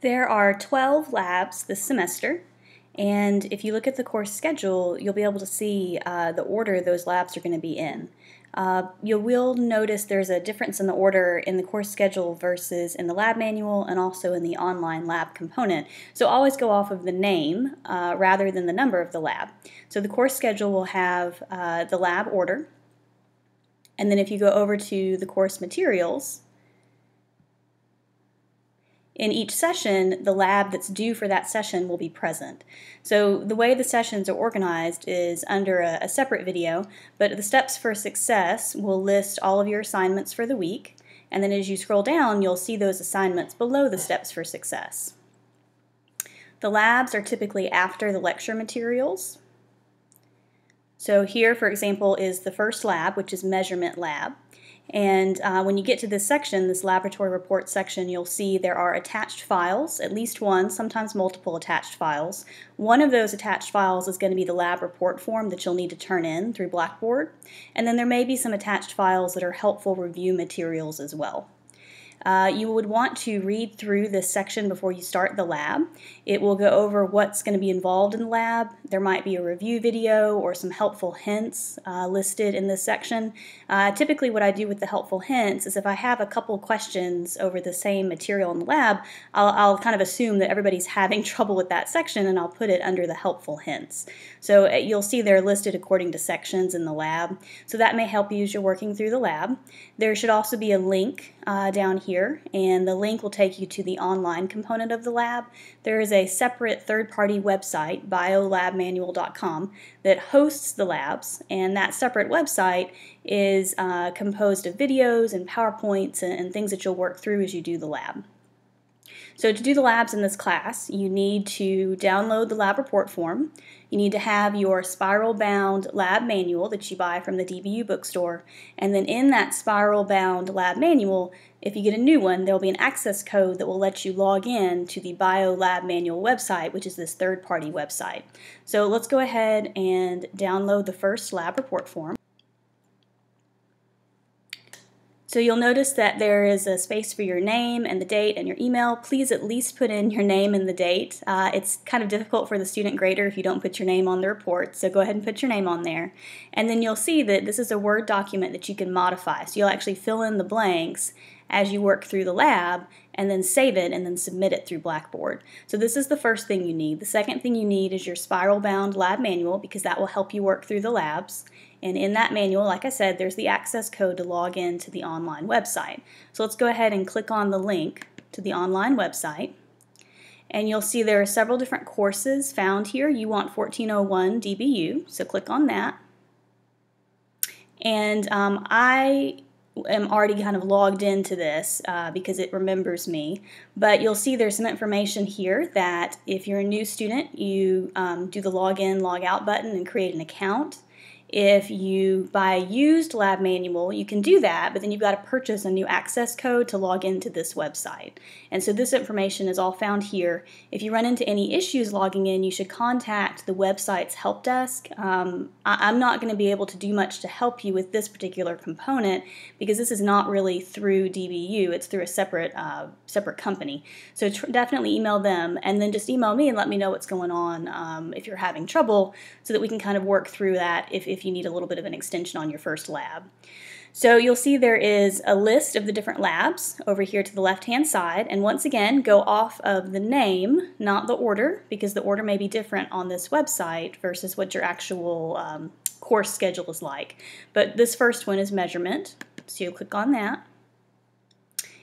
There are 12 labs this semester, and if you look at the course schedule, you'll be able to see the order those labs are going to be in. You will notice there's a difference in the order in the course schedule versus in the lab manual and also in the online lab component. So always go off of the name rather than the number of the lab. So the course schedule will have the lab order, and then if you go over to the course materials, in each session, the lab that's due for that session will be present. So the way the sessions are organized is under a separate video, but the steps for success will list all of your assignments for the week, and then as you scroll down, you'll see those assignments below the steps for success. The labs are typically after the lecture materials. So here, for example, is the first lab, which is measurement lab. And when you get to this section, this laboratory report section, you'll see there are attached files, at least one, sometimes multiple attached files. One of those attached files is going to be the lab report form that you'll need to turn in through Blackboard. And then there may be some attached files that are helpful review materials as well. You would want to read through this section before you start the lab. It will go over what's going to be involved in the lab. There might be a review video or some helpful hints listed in this section. Typically what I do with the helpful hints is if I have a couple questions over the same material in the lab, I'll kind of assume that everybody's having trouble with that section and I'll put it under the helpful hints. So you'll see they're listed according to sections in the lab. So that may help you as you're working through the lab. There should also be a link down here, and the link will take you to the online component of the lab. There is a separate third-party website, biolabmanual.com, that hosts the labs, and that separate website is composed of videos and PowerPoints and things that you'll work through as you do the lab. So to do the labs in this class, you need to download the lab report form. You need to have your spiral-bound lab manual that you buy from the DBU bookstore, and then in that spiral-bound lab manual, if you get a new one, there will be an access code that will let you log in to the BioLab Manual website, which is this third-party website. So let's go ahead and download the first lab report form. So you'll notice that there is a space for your name and the date and your email. Please at least put in your name and the date. It's kind of difficult for the student grader if you don't put your name on the report, so go ahead and put your name on there. And then you'll see that this is a Word document that you can modify. So you'll actually fill in the blanks as you work through the lab and then save it and then submit it through Blackboard. So this is the first thing you need. The second thing you need is your spiral-bound lab manual because that will help you work through the labs. And in that manual, like I said, there's the access code to log in to the online website. So let's go ahead and click on the link to the online website. And you'll see there are several different courses found here. You want 1401 DBU, so click on that. And I am already kind of logged into this because it remembers me, but you'll see there's some information here that if you're a new student, you do the login, log out button and create an account. If you buy a used lab manual, you can do that, but then you've got to purchase a new access code to log into this website. And so this information is all found here. If you run into any issues logging in, you should contact the website's help desk. I'm not going to be able to do much to help you with this particular component because this is not really through DBU. It's through a separate company. So definitely email them, and then just email me and let me know what's going on if you're having trouble so that we can kind of work through that if you need a little bit of an extension on your first lab. So you'll see there is a list of the different labs over here to the left-hand side, and once again, go off of the name, not the order, because the order may be different on this website versus what your actual course schedule is like. But this first one is measurement, so you'll click on that.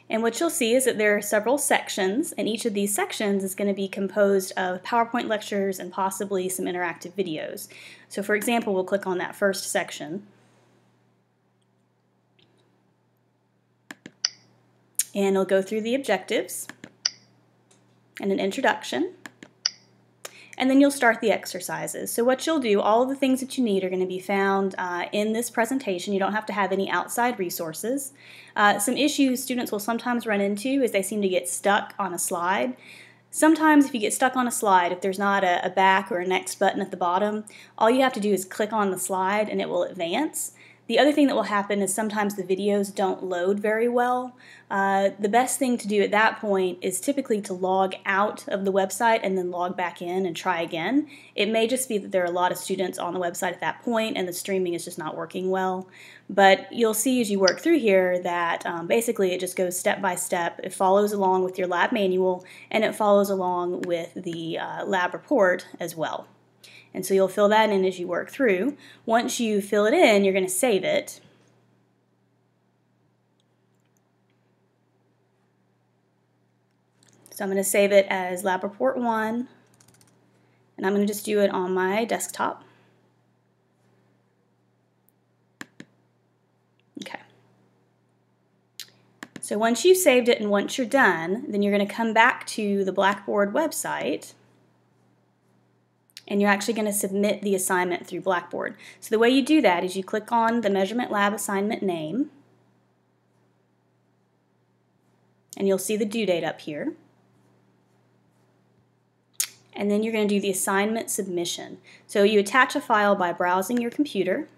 And what you'll see is that there are several sections, and each of these sections is going to be composed of PowerPoint lectures and possibly some interactive videos. So for example, we'll click on that first section. And it'll go through the objectives and an introduction. And then you'll start the exercises. So what you'll do, all of the things that you need are going to be found in this presentation. You don't have to have any outside resources. Some issues students will sometimes run into is they seem to get stuck on a slide. Sometimes if you get stuck on a slide, if there's not a back or a next button at the bottom, all you have to do is click on the slide and it will advance. The other thing that will happen is sometimes the videos don't load very well. The best thing to do at that point is typically to log out of the website and then log back in and try again. It may just be that there are a lot of students on the website at that point and the streaming is just not working well. But you'll see as you work through here that basically it just goes step by step. It follows along with your lab manual and it follows along with the lab report as well. And so you'll fill that in as you work through. Once you fill it in, you're going to save it. So I'm going to save it as Lab Report 1, and I'm going to just do it on my desktop. Okay. So once you've saved it and once you're done, then you're going to come back to the Blackboard website, and you're actually going to submit the assignment through Blackboard. So the way you do that is you click on the Measurement Lab assignment name, and you'll see the due date up here. And then you're going to do the assignment submission. So you attach a file by browsing your computer,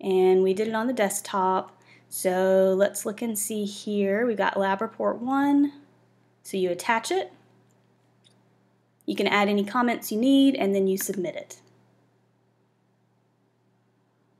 and we did it on the desktop. So let's look and see here. We've got Lab Report 1. So you attach it. You can add any comments you need, and then you submit it.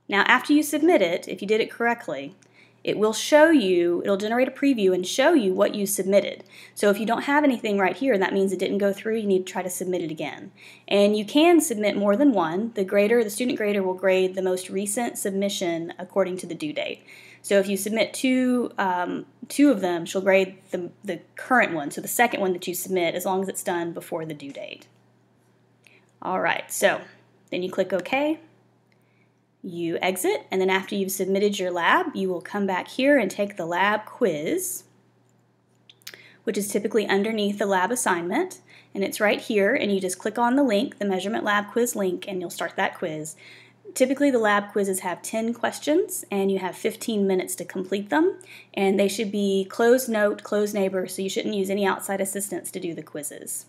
Now, after you submit it, if you did it correctly, it will show you, it'll generate a preview and show you what you submitted. So if you don't have anything right here, that means it didn't go through, you need to try to submit it again. And you can submit more than one. The student grader will grade the most recent submission according to the due date. So if you submit two of them, she'll grade the current one, so the second one that you submit, as long as it's done before the due date. All right, so then you click OK. You exit, and then after you've submitted your lab, you will come back here and take the lab quiz, which is typically underneath the lab assignment, and it's right here, and you just click on the link, the Measurement Lab Quiz link, and you'll start that quiz. Typically the lab quizzes have 10 questions, and you have 15 minutes to complete them, and they should be closed note, closed neighbor, so you shouldn't use any outside assistance to do the quizzes.